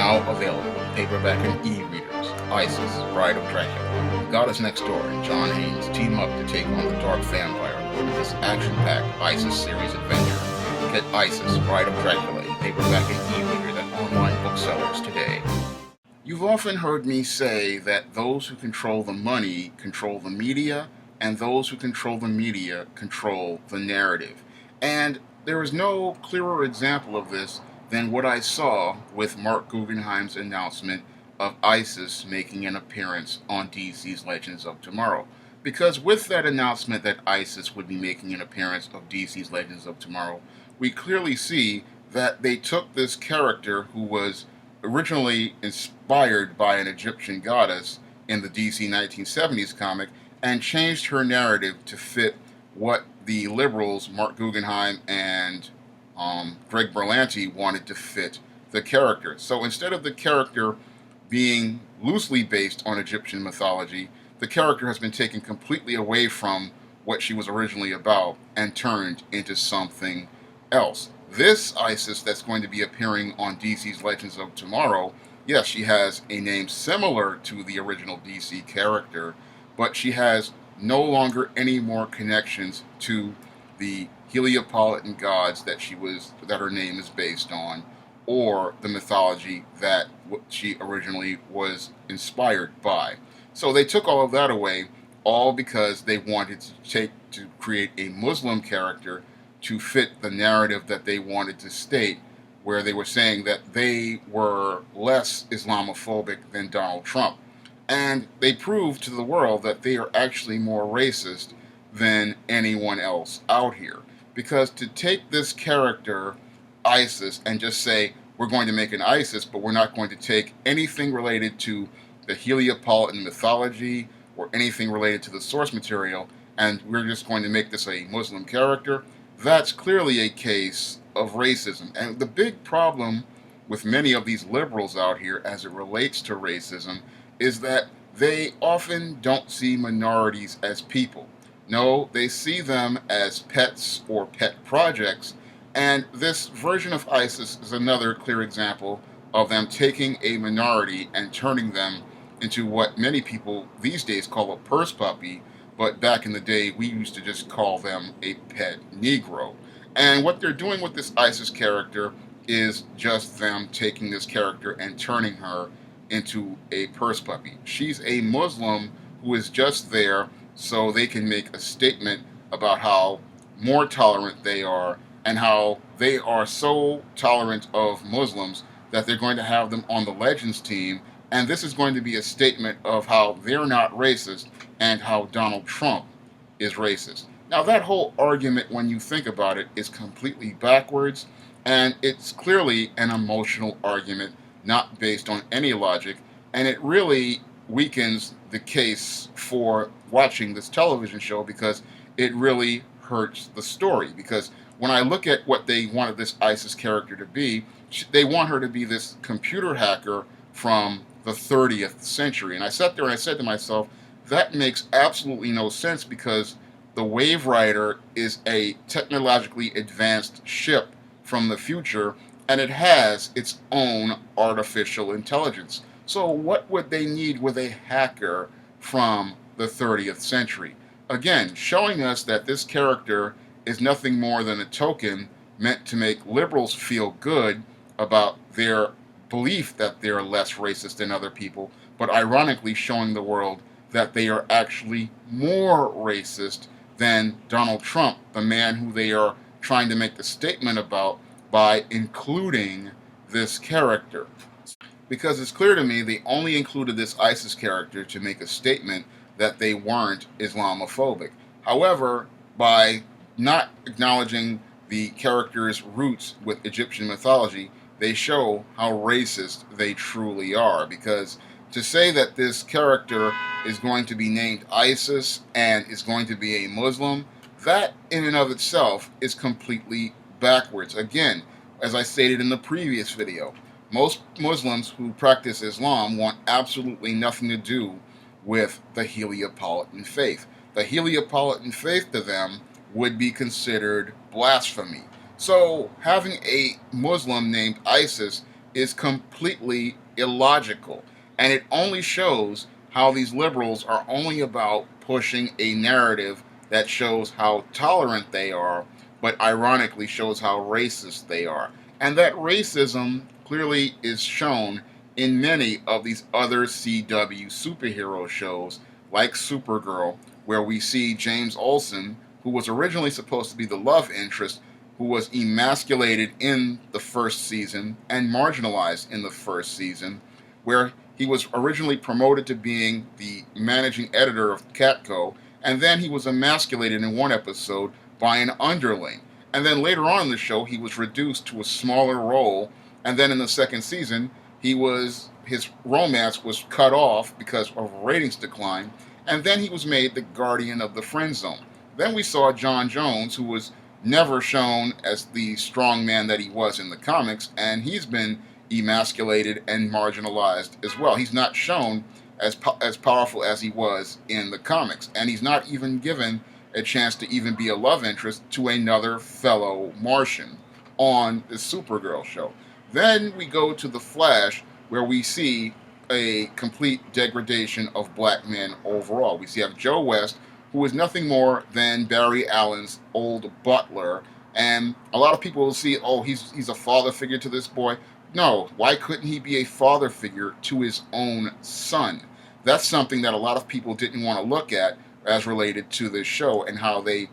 now available in paperback and e-readers. ISIS, Bride of Dracula. The Goddess Next Door and John Haynes team up to take on the Dark Vampire Lord in this action-packed ISIS series adventure. Get ISIS, Bride of Dracula in paperback and e-readers at online booksellers today. You've often heard me say that those who control the money control the media, and those who control the media control the narrative. And there is no clearer example of this than what I saw with Mark Guggenheim's announcement of ISIS making an appearance on DC's Legends of Tomorrow. Because with that announcement that ISIS would be making an appearance of DC's Legends of Tomorrow, we clearly see that they took this character who was originally inspired by an Egyptian goddess in the DC 1970s comic and changed her narrative to fit what the liberals, Mark Guggenheim and Greg Berlanti, wanted to fit the character. So instead of the character being loosely based on Egyptian mythology, the character has been taken completely away from what she was originally about and turned into something else. This Isis that's going to be appearing on DC's Legends of Tomorrow, yes, she has a name similar to the original DC character, but she has no longer any more connections to the Heliopolitan gods that her name is based on, or the mythology that she originally was inspired by. So they took all of that away, all because they wanted to create a Muslim character to fit the narrative that they wanted to state, where they were saying that they were less Islamophobic than Donald Trump. And they proved to the world that they are actually more racist than anyone else out here. Because to take this character, ISIS, and just say, we're going to make an ISIS, but we're not going to take anything related to the Heliopolitan mythology or anything related to the source material, and we're just going to make this a Muslim character, that's clearly a case of racism. And the big problem with many of these liberals out here as it relates to racism is that they often don't see minorities as people. No, they see them as pets or pet projects, and this version of ISIS is another clear example of them taking a minority and turning them into what many people these days call a purse puppy, but back in the day, we used to just call them a pet Negro. And what they're doing with this ISIS character is just them taking this character and turning her into a purse puppy. She's a Muslim who is just there so they can make a statement about how more tolerant they are and how they are so tolerant of Muslims that they're going to have them on the Legends team. And this is going to be a statement of how they're not racist and how Donald Trump is racist. Now, that whole argument, when you think about it, is completely backwards, and it's clearly an emotional argument, not based on any logic, and it really weakens the case for watching this television show because it really hurts the story. Because when I look at what they wanted this ISIS character to be, they want her to be this computer hacker from the 30th century. And I sat there and I said to myself, that makes absolutely no sense because the Wave Rider is a technologically advanced ship from the future and it has its own artificial intelligence. So what would they need with a hacker from the 30th century? Again, showing us that this character is nothing more than a token meant to make liberals feel good about their belief that they're less racist than other people, but ironically showing the world that they are actually more racist than Donald Trump, the man who they are trying to make the statement about by including this character. Because it's clear to me they only included this ISIS character to make a statement that they weren't Islamophobic. However, by not acknowledging the character's roots with Egyptian mythology, they show how racist they truly are. Because to say that this character is going to be named ISIS and is going to be a Muslim, that in and of itself is completely backwards. Again, as I stated in the previous video, most Muslims who practice Islam want absolutely nothing to do with the Heliopolitan faith. The Heliopolitan faith to them would be considered blasphemy. So having a Muslim named ISIS is completely illogical. And it only shows how these liberals are only about pushing a narrative that shows how tolerant they are, but ironically shows how racist they are. And that racism clearly is shown in many of these other CW superhero shows, like Supergirl, where we see James Olsen, who was originally supposed to be the love interest, who was emasculated in the first season and marginalized in the first season, where he was originally promoted to being the managing editor of Catco, and then he was emasculated in one episode by an underling. And then later on in the show, he was reduced to a smaller role, and then in the second season, his romance was cut off because of ratings decline, and then he was made the guardian of the friend zone. Then we saw John Jones, who was never shown as the strong man that he was in the comics, and he's been emasculated and marginalized as well. He's not shown as powerful as he was in the comics, and he's not even given a chance to even be a love interest to another fellow Martian on the Supergirl show. Then we go to The Flash, where we see a complete degradation of black men overall. We see Joe West, who is nothing more than Barry Allen's old butler, and a lot of people will see, oh, he's a father figure to this boy. No, why couldn't he be a father figure to his own son? That's something that a lot of people didn't want to look at as related to this show and how they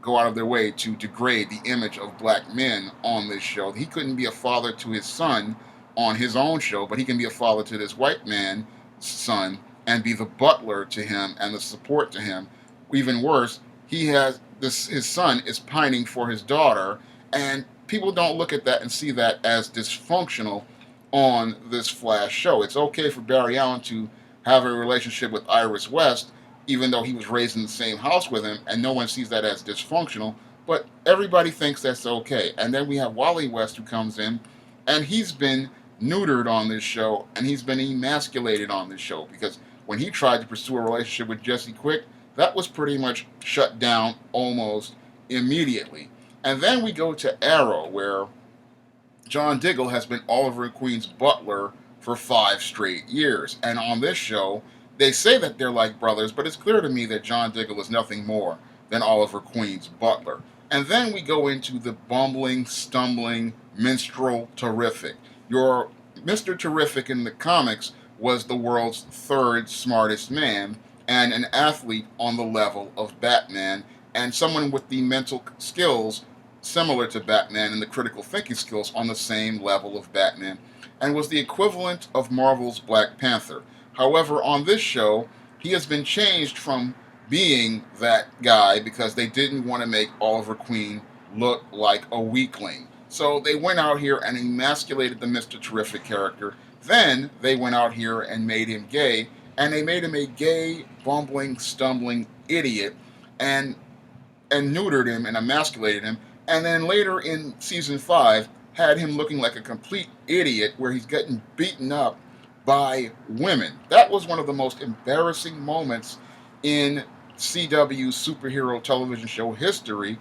go out of their way to degrade the image of black men on this show. He couldn't be a father to his son on his own show, but he can be a father to this white man's son and be the butler to him and the support to him. Even worse, his son is pining for his daughter, and people don't look at that and see that as dysfunctional on this Flash show. It's okay for Barry Allen to have a relationship with Iris West, even though he was raised in the same house with him, and no one sees that as dysfunctional, but everybody thinks that's okay. And then we have Wally West, who comes in, and he's been neutered on this show, and he's been emasculated on this show, because when he tried to pursue a relationship with Jesse Quick, that was pretty much shut down almost immediately. And then we go to Arrow, where John Diggle has been Oliver Queen's butler for 5 straight years. And on this show, they say that they're like brothers, but it's clear to me that John Diggle is nothing more than Oliver Queen's butler. And then we go into the bumbling, stumbling, minstrel Terrific. Your Mr. Terrific in the comics was the world's 3rd smartest man, and an athlete on the level of Batman, and someone with the mental skills similar to Batman and the critical thinking skills on the same level of Batman, and was the equivalent of Marvel's Black Panther. However, on this show, he has been changed from being that guy because they didn't want to make Oliver Queen look like a weakling. So they went out here and emasculated the Mr. Terrific character. Then they went out here and made him gay, and they made him a gay, bumbling, stumbling idiot, and neutered him and emasculated him. And then later in season 5, had him looking like a complete idiot, where he's getting beaten up by women. That was one of the most embarrassing moments in CW superhero television show history.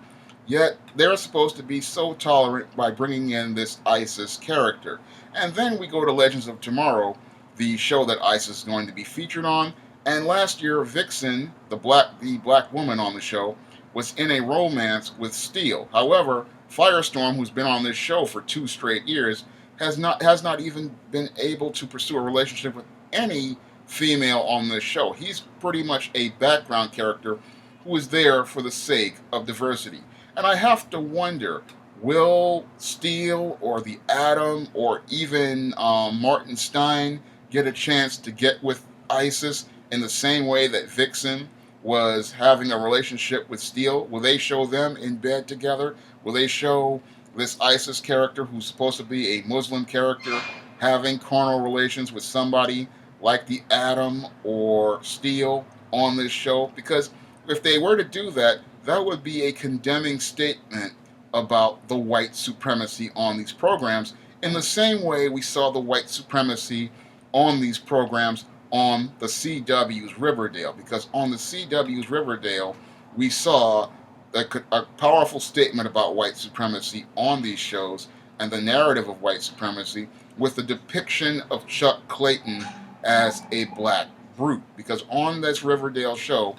Yet they're supposed to be so tolerant by bringing in this Isis character. And then we go to Legends of Tomorrow, the show that Isis is going to be featured on. And last year, Vixen, the black woman on the show, was in a romance with Steel. However, Firestorm, who's been on this show for 2 straight years, has not even been able to pursue a relationship with any female on this show. He's pretty much a background character who is there for the sake of diversity. And I have to wonder, will Steel or the Atom or even Martin Stein get a chance to get with Isis in the same way that Vixen was having a relationship with Steel? Will they show them in bed together? Will they show this Isis character, who's supposed to be a Muslim character, having carnal relations with somebody like the Atom or Steel on this show? Because if they were to do that, that would be a condemning statement about the white supremacy on these programs, in the same way we saw the white supremacy on these programs on the CW's Riverdale. Because on the CW's Riverdale, we saw a powerful statement about white supremacy on these shows and the narrative of white supremacy, with the depiction of Chuck Clayton as a black brute. Because on this Riverdale show,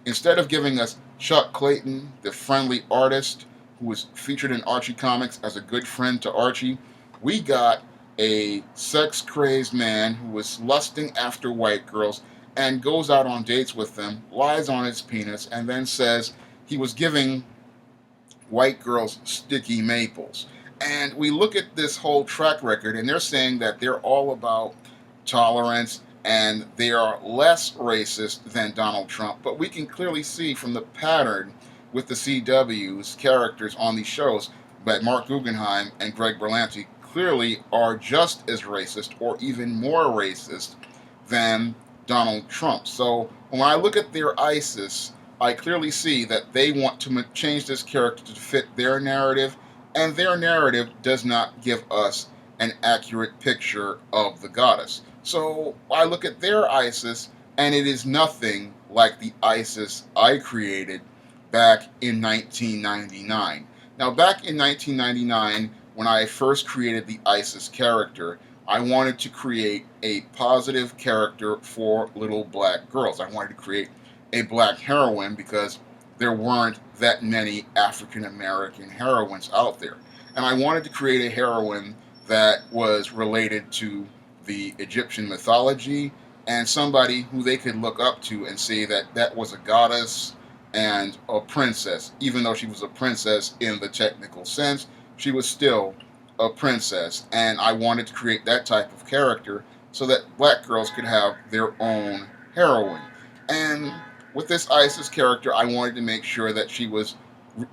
instead of giving us Chuck Clayton, the friendly artist who was featured in Archie Comics as a good friend to Archie, we got a sex crazed man who was lusting after white girls and goes out on dates with them, lies on his penis, and then says he was giving white girls sticky maples. And we look at this whole track record, and they're saying that they're all about tolerance and they are less racist than Donald Trump. But we can clearly see from the pattern with the CW's characters on these shows that Mark Guggenheim and Greg Berlanti clearly are just as racist or even more racist than Donald Trump. So when I look at their ISIS, I clearly see that they want to change this character to fit their narrative, and their narrative does not give us an accurate picture of the goddess. So I look at their ISIS, and it is nothing like the ISIS I created back in 1999. Now, back in 1999, when I first created the ISIS character, I wanted to create a positive character for little black girls. I wanted to create a black heroine because there weren't that many African American heroines out there. And I wanted to create a heroine that was related to the Egyptian mythology and somebody who they could look up to and say that that was a goddess and a princess. Even though she was a princess in the technical sense, she was still a princess. And I wanted to create that type of character so that black girls could have their own heroine. And with this Isis character, I wanted to make sure that she was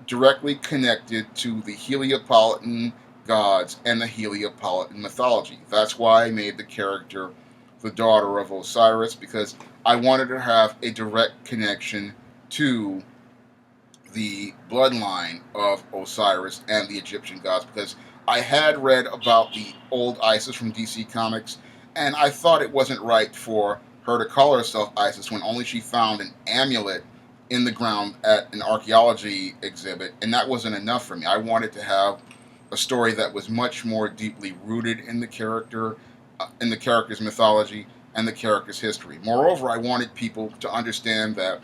directly connected to the Heliopolitan gods and the Heliopolitan mythology. That's why I made the character the daughter of Osiris, because I wanted to have a direct connection to the bloodline of Osiris and the Egyptian gods, because I had read about the old Isis from DC Comics, and I thought it wasn't right for her to call herself Isis when only she found an amulet in the ground at an archaeology exhibit, and that wasn't enough for me. I wanted to have a story that was much more deeply rooted in the character, in the character's mythology and the character's history. Moreover, I wanted people to understand that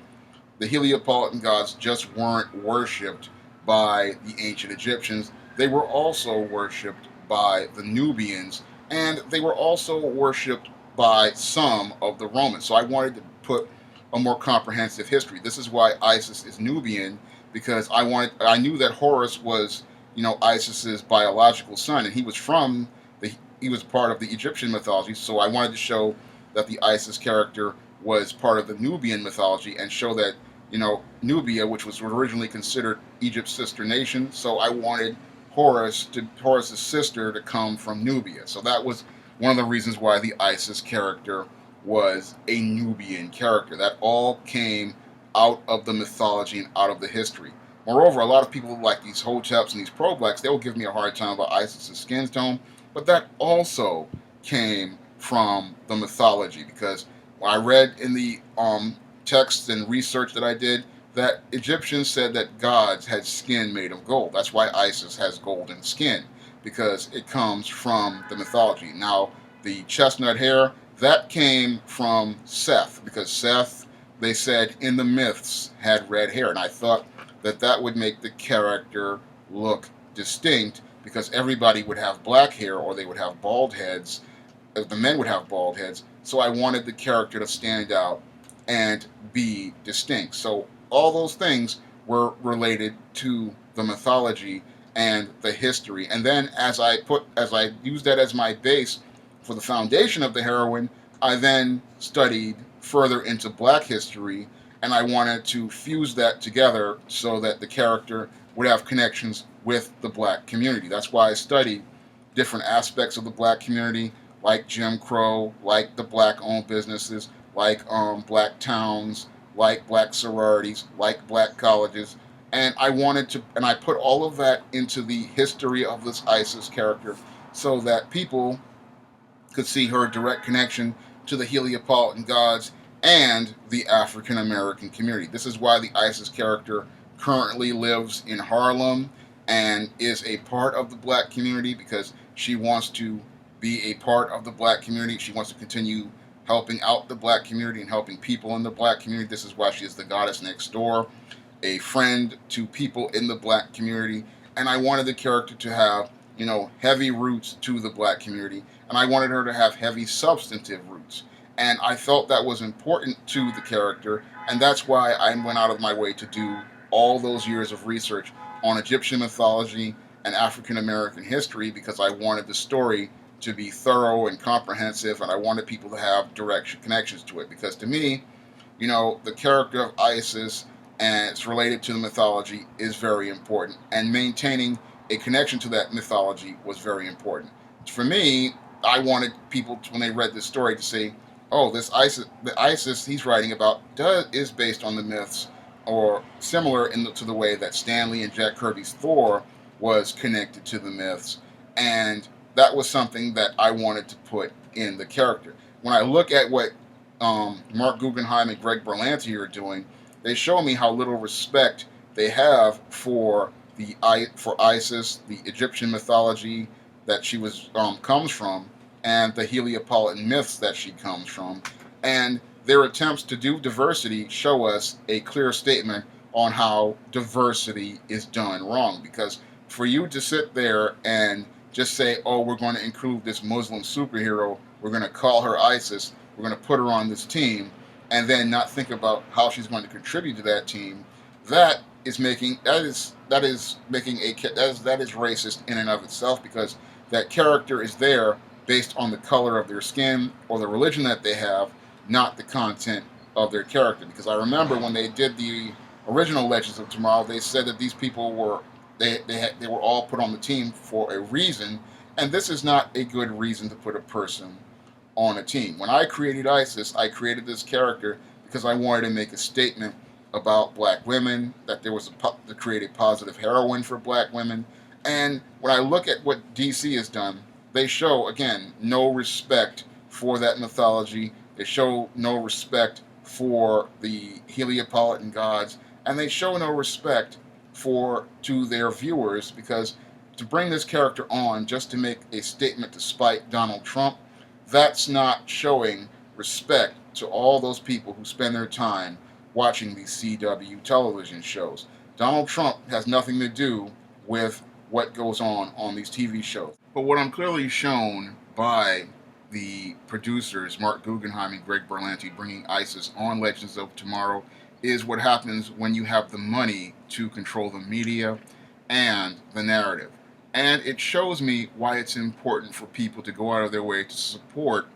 the Heliopolitan gods just weren't worshipped by the ancient Egyptians. They were also worshipped by the Nubians, and they were also worshipped by some of the Romans. So I wanted to put a more comprehensive history. This is why Isis is Nubian, because I knew that Horus was, Isis's biological son, and he was part of the Egyptian mythology. So I wanted to show that the Isis character was part of the Nubian mythology and show that, Nubia, which was originally considered Egypt's sister nation. So I wanted Horus's sister to come from Nubia. So that was one of the reasons why the Isis character was a Nubian character. That all came out of the mythology and out of the history. Moreover, a lot of people like these Hoteps and these pro-blacks, they will give me a hard time about Isis's skin tone, but that also came from the mythology, because I read in the texts and research that I did that Egyptians said that gods had skin made of gold. That's why Isis has golden skin, because it comes from the mythology. Now, the chestnut hair, that came from Seth, because Seth, they said in the myths, had red hair. And I thought that that would make the character look distinct, because everybody would have black hair or they would have bald heads. The men would have bald heads. So I wanted the character to stand out and be distinct. So all those things were related to the mythology and the history. And then as I used that as my base for the foundation of the heroine, I then studied further into black history, and I wanted to fuse that together so that the character would have connections with the black community. That's why I studied different aspects of the black community, like Jim Crow, like the black-owned businesses, like black towns, like black sororities, like black colleges. And I put all of that into the history of this Isis character so that people could see her direct connection to the Heliopolitan gods and the African American community. This is why the Isis character currently lives in Harlem and is a part of the black community, because she wants to be a part of the black community. She wants to continue helping out the black community and helping people in the black community. This is why she is the goddess next door, a friend to people in the black community. And I wanted the character to have, heavy roots to the black community. And I wanted her to have heavy substantive roots. And I felt that was important to the character. And that's why I went out of my way to do all those years of research on Egyptian mythology and African American history, because I wanted the story to be thorough and comprehensive, and I wanted people to have direct connections to it. Because to me, the character of Isis and it's related to the mythology is very important, and maintaining a connection to that mythology was very important. For me, I wanted people to, when they read this story, to say, "Oh, the Isis he's writing about is based on the myths, or similar to the way that Stanley and Jack Kirby's Thor was connected to the myths," and that was something that I wanted to put in the character. When I look at what Mark Guggenheim and Greg Berlanti are doing, they show me how little respect they have for Isis, the Egyptian mythology that she comes from, and the Heliopolitan myths that she comes from. And their attempts to do diversity show us a clear statement on how diversity is done wrong. Because for you to sit there and just say, "Oh, we're going to include this Muslim superhero, we're going to call her Isis, we're going to put her on this team," and then not think about how she's going to contribute to that team, that is racist in and of itself, because that character is there based on the color of their skin or the religion that they have, not the content of their character. Because I remember when they did the original Legends of Tomorrow, they said that these people were they were all put on the team for a reason, and this is not a good reason to put a person on a team. When I created Isis, I created this character because I wanted to make a statement about black women, that there was to create a positive heroine for black women. And when I look at what DC has done, they show, again, no respect for that mythology. They show no respect for the Heliopolitan gods, and they show no respect to their viewers, because to bring this character on just to make a statement to spite Donald Trump, that's not showing respect to all those people who spend their time watching these CW television shows. Donald Trump has nothing to do with what goes on these TV shows. But what I'm clearly shown by the producers, Mark Guggenheim and Greg Berlanti, bringing Isis on Legends of Tomorrow, is what happens when you have the money to control the media and the narrative. And it shows me why it's important for people to go out of their way to support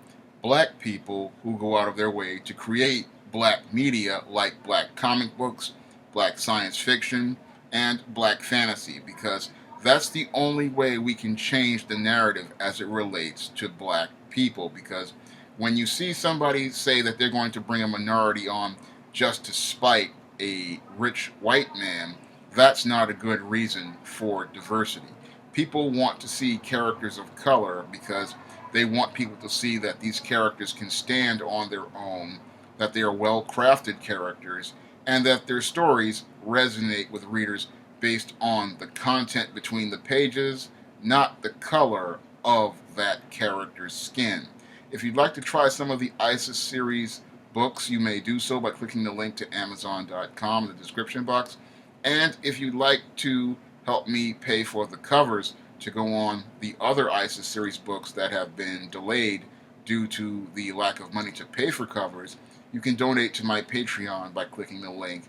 black people who go out of their way to create black media, like black comic books, black science fiction, and black fantasy, because that's the only way we can change the narrative as it relates to black people. Because when you see somebody say that they're going to bring a minority on just to spite a rich white man, that's not a good reason for diversity. People want to see characters of color because they want people to see that these characters can stand on their own, that they are well-crafted characters, and that their stories resonate with readers based on the content between the pages, not the color of that character's skin. If you'd like to try some of the Isis series books, you may do so by clicking the link to Amazon.com in the description box. And if you'd like to help me pay for the covers to go on the other Isis series books that have been delayed due to the lack of money to pay for covers, you can donate to my Patreon by clicking the link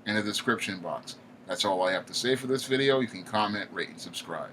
in the description box. That's all I have to say for this video. You can comment, rate, and subscribe.